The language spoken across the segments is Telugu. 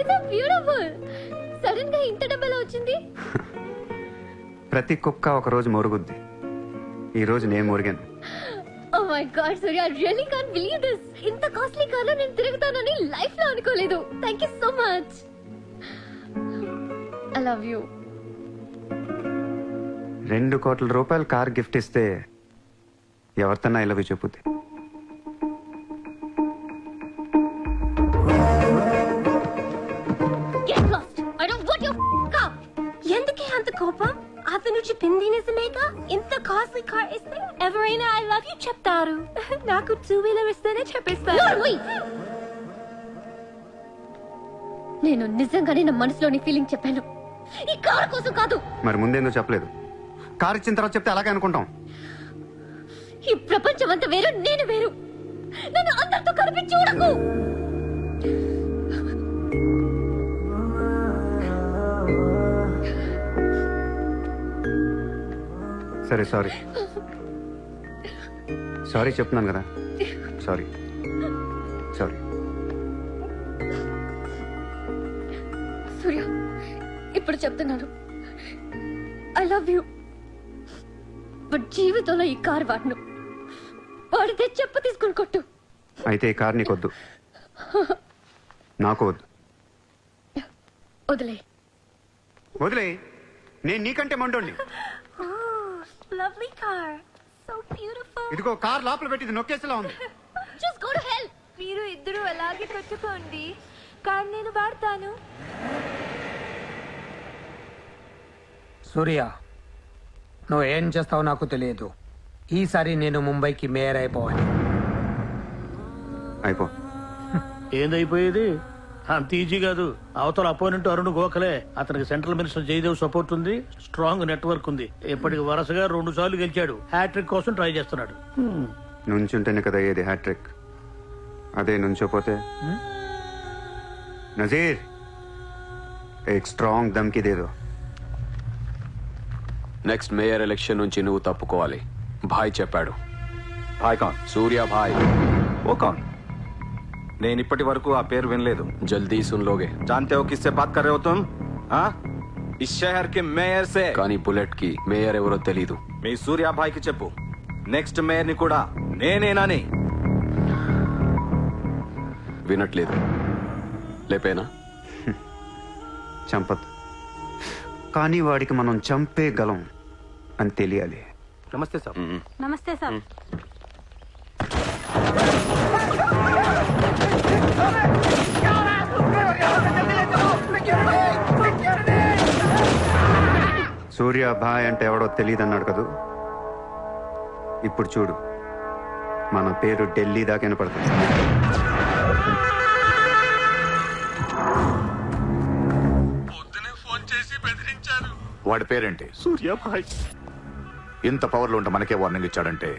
It's beautiful. సడన్ గా ఇంత డబ్బులు వచ్చింది. ప్రతి కుక్క ఒక రోజు మొరుగుద్ది. ఈ రోజు నేను మొరిగాను. Oh my god Surya, I really can't believe this. ఇంత కాస్ట్లీ కార్ లో నేను తిరుగుతానని లైఫ్ లో అనుకోలేదు. Thank you so much. I love you. 2 కోట్ల రూపాయలు కార్ గిఫ్ట్ ఇస్తే ఎవరితోనా ఐ లవ్ యూ చెప్పుద్ది. Get lost. I don't want your car. ఎందుకే అంత కోపం? అతను చెప్పింది నిజమేగా? ఇంత కాస్ట్లీ కార్ ఇస్తే ఎవరైనా ఐ లవ్ యూ చెప్తారు. నాకు 2-wheeler ఇస్తేనే చెప్పేస్తారు. నేను నిజంగానే నా మనసులోని ఫీలింగ్ చెప్పాను. ఈ కార్ కోసం కాదు. మరి ముందేందో చెప్పలేదు. కార్ ఇచ్చిన తర్వాత చెప్తే అలాగే అనుకుంటాం. ఈ ప్రపంచం అంతా వేరు, నేను వేరు. నన్ను అందరితో కలిపి చూడకు. సరే సారీ సారీ చెప్తున్నాను కదా. Sorry sorry. సూర్య, ఇప్పుడు చెప్తున్నాను, ఐ లవ్ యూ. బట్ జీవితంలో ఈ కార్ వాడను. వాడితే చెప్ప తీసుకుని కొట్టు. అయితే ఈ కార్ నీకొద్దు, నాకు వద్దు. వదిలే. వదిలే. నేను నీకంటే మండోండి. Lovely car, so beautiful. ఇదిగో కార్ లోపల పెట్టింది నొక్కేసేలా ఉంది. Just go to hell. మీరు ఇద్దరు అలాగే కొట్టుకోండి, కార్ నేను వాడతాను. సూర్య, నువ్వు ఏం చేస్తావో నాకు తెలియదు. ఈసారి నేను ముంబైకి మేయర్ అయిపోవాలి. అయిపో. ఏందైపోయేది? అంత ఈజీ కాదు. అవతల అపోనెంట్ అరుణ్ గోఖలే. అతనికి సెంట్రల్ మినిస్టర్ జయదేవ్ సపోర్ట్ ఉంది, స్ట్రాంగ్ నెట్వర్క్ ఉంది. ఇప్పటికి వరుసగా 2 సార్లు గెలిచాడు. హ్యాట్రిక్ కోసం ట్రై చేస్తున్నాడు. నుంచుంటేనే కదా అయ్యేది హ్యాట్రిక్. అదే నుంచోపోతే నజీర్ एक स्ट्रांग धमकी दे दो. నెక్స్ట్ మేయర్ ఎలక్షన్ నుంచి నువ్వు తప్పుకోవాలి. భాయ్ చెప్పాడు. भाई कौन? సూర్య భాయ్. वो कौन? నేను ఇప్పటి వరకు ఆ పేరు వినలేదు. జల్దీ సున్ లోగే. जानते हो किससे बात कर रहे हो तुम? हाँ? इस शहर के మేయర్ से. కానీ బుల్లెట్ కి మేయర్ ఎవరో తెలీదు. మీ సూర్య భాయ్కి చెప్పు, నెక్స్ట్ మేయర్ ని కూడా నేనేనని. వినట్లేదు. లేపేనా? చంపదు, కానీ వాడికి మనం చంపేయగలం అని తెలియాలి. నమస్తే సార్. నమస్తే సార్. సూర్య భాయ్ అంటే ఎవడో తెలియదు అన్నాడు కదూ. ఇప్పుడు చూడు, మన పేరు ఢిల్లీ దాకా వినపడుతుంది. వాడి పేరేంటి? సూర్యాభాయ్. ఇంత పవర్లో ఉంటే మనకే వార్నింగ్ ఇచ్చాడంటే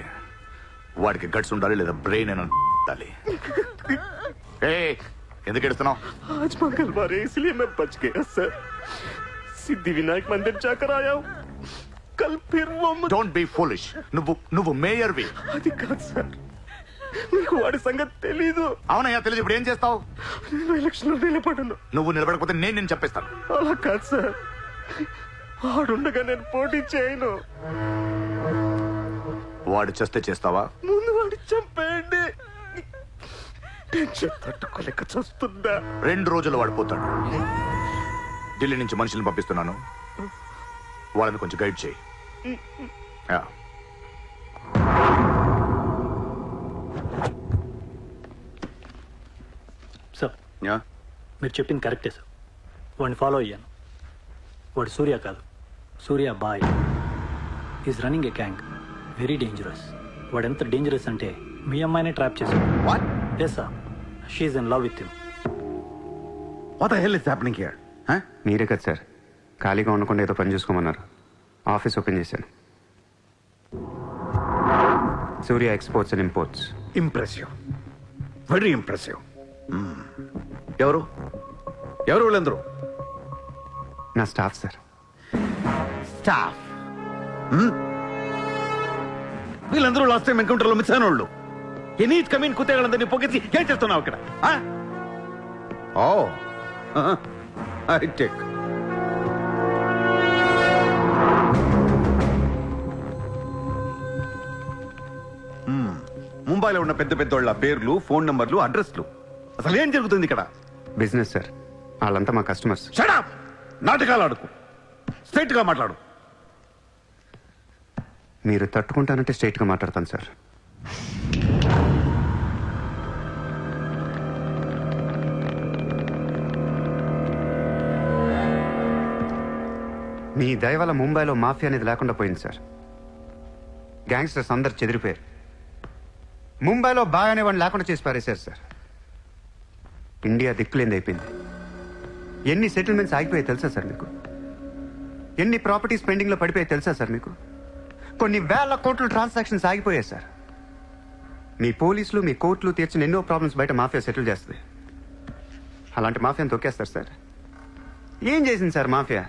వాడికి గట్స్ ఉండాలి, లేదా బ్రెయిన్ ఉండాలి. ఎందుకు ఎడుతున్నావు? आज मंगलवार है इसलिए मैं बच गया सर. सिद्धि विनायक मंदिर जाकर आया हूँ. कल फिर वो డోంట్ బీ ఫూలిష్. నువ్వు మేయర్వి. అది కాదు సార్, మీకు వాడి సంగతి తెలీదు. అవునయ్యా తెలియదు. ఇప్పుడు ఏం చేస్తావు? నేను ఎలక్షన్ లో నిలబడను. నువ్వు నిలబడకపోతే నేను చెప్పేస్తాను. అలా కాదు సార్, వాడుండగా నేను పోటీ చేయను. వాడు చేస్తే చేస్తావా? ముందు వాడి చంపేయండి. టెన్షన్ తట్టుకోలేక చస్తుందా. 2 రోజులు వాడిపోతాడు. ఢిల్లీ నుంచి మనుషుల్ని పంపిస్తున్నాను, వాళ్ళని కొంచెం గైడ్ చేయి. యా. Sir, yeah. మీరు చెప్పింది కరెక్టే సార్. వాడిని ఫాలో అయ్యాను. వాడు సూర్య కాదు, Surya bhai. Is running a gang, very dangerous. వాడు ఎంత డేంజరస్ అంటే మీ అమ్మాయినే ట్రాప్ చేశాడు. What? Yes sir, she's in love with you. What the hell is happening here? మీరే కదా సార్ ఖాళీగా ఉండకుండా ఏదో పని చూసుకోమన్నారు. ఆఫీస్ ఓపెన్ చేశాను. Surya exports and imports. Impressive, very impressive. ఎవరు ఎవరు వీళ్ళందరూ? నా స్టాఫ్ సార్. స్టాఫ్? వీళ్ళందరూ లాస్ట్ టైం ఎన్కౌంటర్ లో మిస్ అయిన వాళ్ళు. ఎనీ కమీన్ కుత్తేళ్ళందరినీ పొగెత్తి ఏం చేస్తున్నావు ఇక్కడ? Oh, I take. ముంబైలో ఉన్న పెద్ద పెద్దోళ్ళ పేర్లు, ఫోన్ నంబర్లు, అడ్రస్లు. అసలు ఏం జరుగుతుంది ఇక్కడ? బిజినెస్ సార్, వాళ్ళంతా మా కస్టమర్స్. షడప్! నాటకాలు ఆడుకు, స్ట్రైట్ గా మాట్లాడు. మీరు తట్టుకుంటానంటే స్ట్రైట్గా మాట్లాడతాను సార్. మీ దయ వల్ల ముంబైలో మాఫియా అనేది లేకుండా పోయింది సార్. గ్యాంగ్స్టర్స్ అందరు చెదిరిపోయారు. ముంబైలో బాయ్ అనేవాడిని లేకుండా చేసి పారేశారు సార్. ఇండియా దిక్కులేంది అయిపోయింది. ఎన్ని సెటిల్మెంట్స్ ఆగిపోయాయి తెలుసా సార్ మీకు? ఎన్ని ప్రాపర్టీస్ పెండింగ్లో పడిపోయాయి తెలుసా సార్ మీకు? కొన్ని వేల కోట్ల ట్రాన్సాక్షన్స్ ఆగిపోయాయి సార్. మీ పోలీసులు, మీ కోర్టులు తీర్చిన ఎన్నో ప్రాబ్లమ్స్ బయట మాఫియా సెటిల్ చేస్తుంది. అలాంటి మాఫియాని తొక్కేస్తారు సార్. ఏం చేసింది సార్ మాఫియా?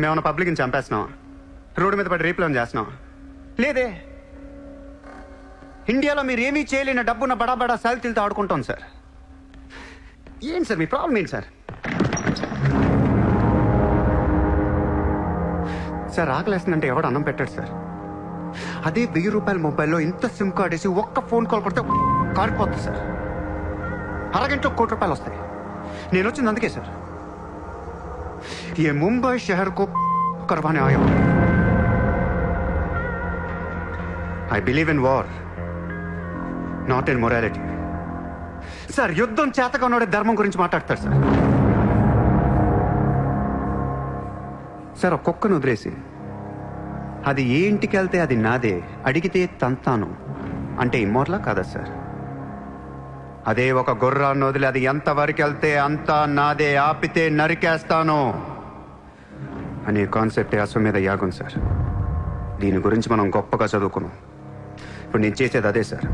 మేమన్నా పబ్లిక్ని చంపేస్తున్నాం, రోడ్డు మీద పడి రేపులను చేస్తున్నాం? లేదే. ఇండియాలో మీరు ఏమీ చేయలేని డబ్బున్న బడా బడా సాల్తీలతో ఆడుకుంటాం సార్. ఏంటి సార్ మీ ప్రాబ్లం ఏంటి సార్? సార్ ఆకలేస్తుందంటే ఎవడు అన్నం పెట్టాడు సార్. అదే 1000 రూపాయల మొబైల్లో ఇంత సిమ్ కార్డ్ వేసి ఒక్క ఫోన్ కాల్ కొడితే కారిపోతుంది సార్. అరగంటలో ₹1,00,00,000 వస్తాయి. నేను వచ్చింది అందుకే సార్. ये मुंबई शहर को करवाने आया हूं. I believe in war, not in morality. Sir యుద్ధం చేతగా ఉన్నోడే ధర్మం గురించి మాట్లాడతారు సార్. సార్ ఒక కుక్కను వదిలేసి అది ఏ ఇంటికి వెళ్తే అది నాదే, అడిగితే తంతాను అంటే ఇమ్మోర్లా కాదా సార్? అదే ఒక గుర్రాన్ని వదిలి అది ఎంతవరకు వెళ్తే అంతా నాదే, ఆపితే నరికేస్తాను అనే కాన్సెప్టే అశ్వమేధ యాగం సార్. దీని గురించి మనం గొప్పగా చదువుకున్నాం. ఇప్పుడు నేను చేసేది అదే సార్.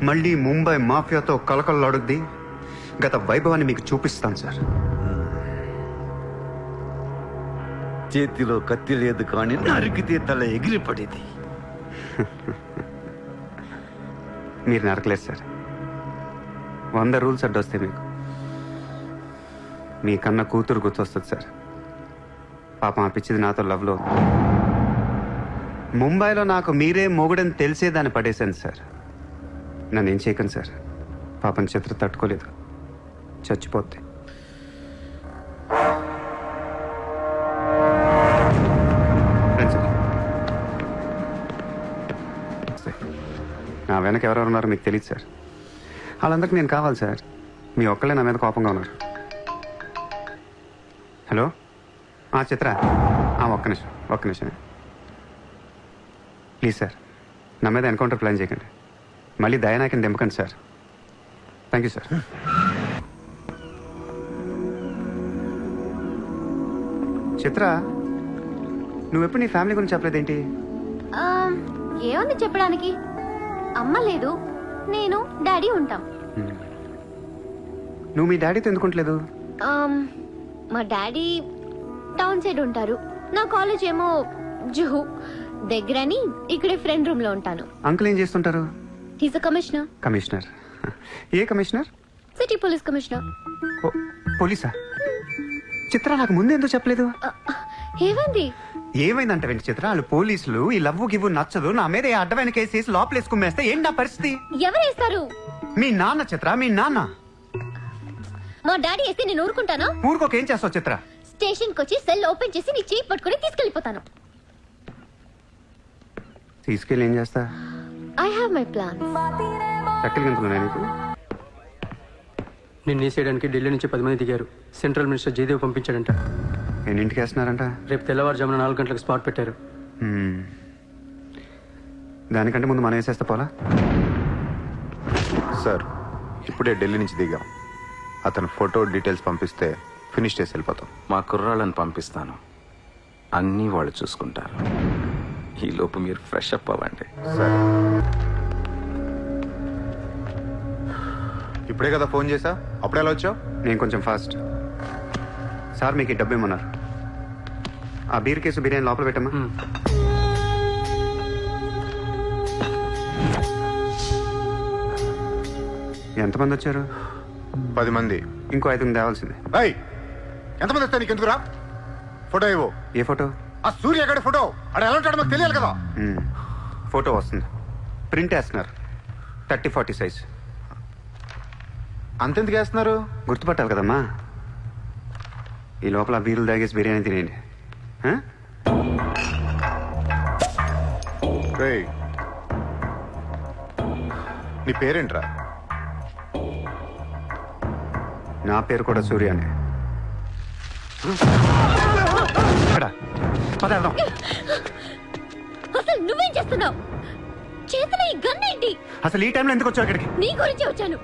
మళ్ళీ ముంబై మాఫియాతో కలకలలాడుద్ది గత వైభవాన్ని మీకు చూపిస్తాను సార్. చేతిలో కత్తి లేదు కానీ నరికితే తల ఎగిరిపడేది. మీరు నరకలేదు సార్. 100 రూల్స్ అడ్డొస్తాయి మీకు. మీ కన్నా కూతురు గుర్తొస్తుంది సార్. పాపం ఆ పిచ్చిది నాతో లవ్లో ఉంది. ముంబైలో నాకు మీరే మొగుడని తెలిసే దాన్ని పడేశాను సార్. నన్ను ఏం చేయకండి సార్. పాపం చిత్ర తట్టుకోలేదు, చచ్చిపోద్ది. నా వెనక ఎవరెవరు ఉన్నారో మీకు తెలియదు సార్. వాళ్ళందరికీ నేను కావాలి సార్. మీ ఒక్కళ్ళే నా మీద కోపంగా ఉన్నారు. హలో చిత్ర, ఒక్క నిమిషం ప్లీజ్ సార్. నా మీద ఎన్కౌంటర్ ప్లాన్ చేయకండి. మళ్ళీ దయానాయకని దింపకండి sir. Thank you sir. Chitra, నువ్వెప్పుడు నీ ఫ్యామిలీ గురించి చెప్పలేదేంటి? ఏముంది చెప్పడానికి? అమ్మ లేదు, నేను డాడీ ఉంటాం. నువ్వు మీ డాడీతో ఎందుకుంటలేదు? మా డాడీ టౌన్ సైడ్ ఉంటారు. నా కాలేజ్ ఏమో జుహు దగ్గరని ఇక్కడే ఫ్రెండ్ రూమ్ లో ఉంటాను. అంకుల్ ఏం చేస్తుంటారు? He's a commissioner. కమిషనర్? ఏ కమిషనర్? City police commissioner. పోలీసా? చిత్ర, నాకు ముందు ఎందుకు చెప్పలేదు? ఏమైంది? ఏమైందంటే వెంట చిత్ర, వాళ్ళు పోలీసులు ఈ లవ్వు గివ్వు నచ్చదు, నా మీద ఏ అడ్డమైన కేసు లోపలేసుకుమ్మేస్తే ఏంటి నా పరిస్థితి? ఎవరేస్తారు? మీ నాన్న చిత్ర, మీ నాన్న. మా డాడీ వేస్తే నేను ఊరుకుంటానా? ఊరుకోక ఏం చేస్తావు చిత్ర? స్టేషన్ కి వచ్చి సెల్ ఓపెన్ చేసి నీ చేయి పట్టుకుని తీసుకెళ్లిపోతాను. తీసుకెళ్ళి ఏం చేస్తా? I have my plan. చక్కలు గంతులున్నాయి నీకు? నిన్ను వేసేయడానికి ఢిల్లీ నుంచి 10 మంది దిగారు. సెంట్రల్ మినిస్టర్ జయదేవ్ పంపించాడంట. ఎన్నింటికి వేస్తున్నారంట? రేపు తెల్లవారుజామున 4 గంటలకు స్పాట్ పెట్టారు. దానికంటే ముందు మనం వేసేస్తే పోలా? సార్, ఇప్పుడే ఢిల్లీ నుంచి దిగాం. అతను ఫోటో డీటెయిల్స్ పంపిస్తే ఫినిష్ చేసి వెళ్ళిపోతాం. మా కుర్రాళ్ళని పంపిస్తాను, అన్నీ వాళ్ళు చూసుకుంటారు. ఈ లోపు మీరు ఫ్రెష్ అప్ అవ్వండి. సరే. ఇప్పుడే కదా ఫోన్ చేసా, అప్పుడే ఎలా వచ్చావు? నేను కొంచెం ఫాస్ట్. సార్ మీకు ఈ డబ్బు ఇమ్మన్నారు. ఆ బీర్ కేసు బిర్యానీ లోపల పెట్టమ్మా. ఎంతమంది వచ్చారు? 10 మంది. ఇంకో 5 తేవాల్సిందే. ఏయ్, ఎంతమంది వస్తాయి నీకు? ఎందుకురా? ఫోటో ఇవ్వు. ఏ ఫోటో? ఆ సూర్యగడి ఫోటో. అక్కడ ఎలా ఉంటాడో మాకు తెలియాలి కదా. ఫోటో వస్తుంది, ప్రింట్ వేస్తున్నారు, 30-40 సైజ్. అంతెందుకు వేస్తున్నారు? గుర్తుపట్టాలి కదమ్మా. ఈ లోపల బీరులు తాగేసి బిర్యానీ తినేయండి. ఆ? రేయ్, నీ పేరేంట్రా? నా పేరు కూడా సూర్యానే. అసలు నువ్వేం చేస్తున్నావు? చేతిలో ఈ గన్ ఏంటి? అసలు ఈ టైంలో ఎందుకు వచ్చావు ఇక్కడికి? నీ గురించి వచ్చాను.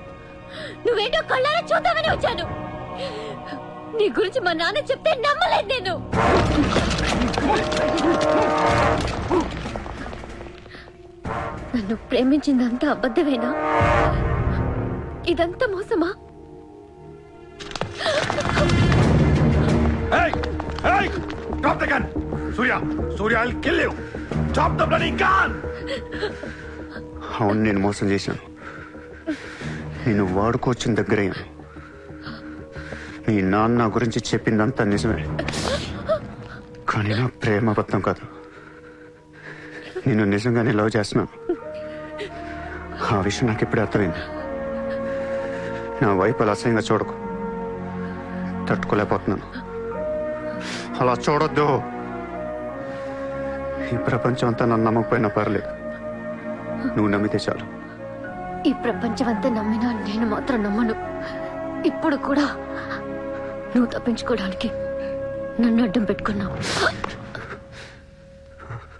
నువ్వేంటో కళ్ళారా చూద్దామని వచ్చాను. నీ గురించి మా నాన్న చెప్తే నమ్మలేదు నేను. నన్ను ప్రేమించిందంతా అబద్ధమేనా? ఇదంతా మోసమా? Drop the gun! Surya, I'll kill you! Drop the bloody gun! అవును, నేను మోసం చేశాను. నేను వాడుకోవచ్చిన దగ్గరయ్యాను. మీ నాన్న నా గురించి చెప్పిందంతా నిజమే, కానీ నా ప్రేమ అబద్ధం కాదు. నేను నిజంగానే లవ్ చేస్తున్నాను. ఆ విషయం నాకు ఇప్పుడే అర్థమైంది. నా వైపు అలా అసహ్యంగా చూడకు, తట్టుకోలేకపోతున్నాను. అలా చూడొద్దు. ఈ ప్రపంచం అంతా నన్ను నమ్మకపోయినా పర్లేదు, నువ్వు నమ్మితే చాలు. ఈ ప్రపంచం అంతా నమ్మినా నేను మాత్రం నమ్మను. ఇప్పుడు కూడా నువ్వు తప్పించుకోవడానికి నన్ను అడ్డం పెట్టుకున్నావు.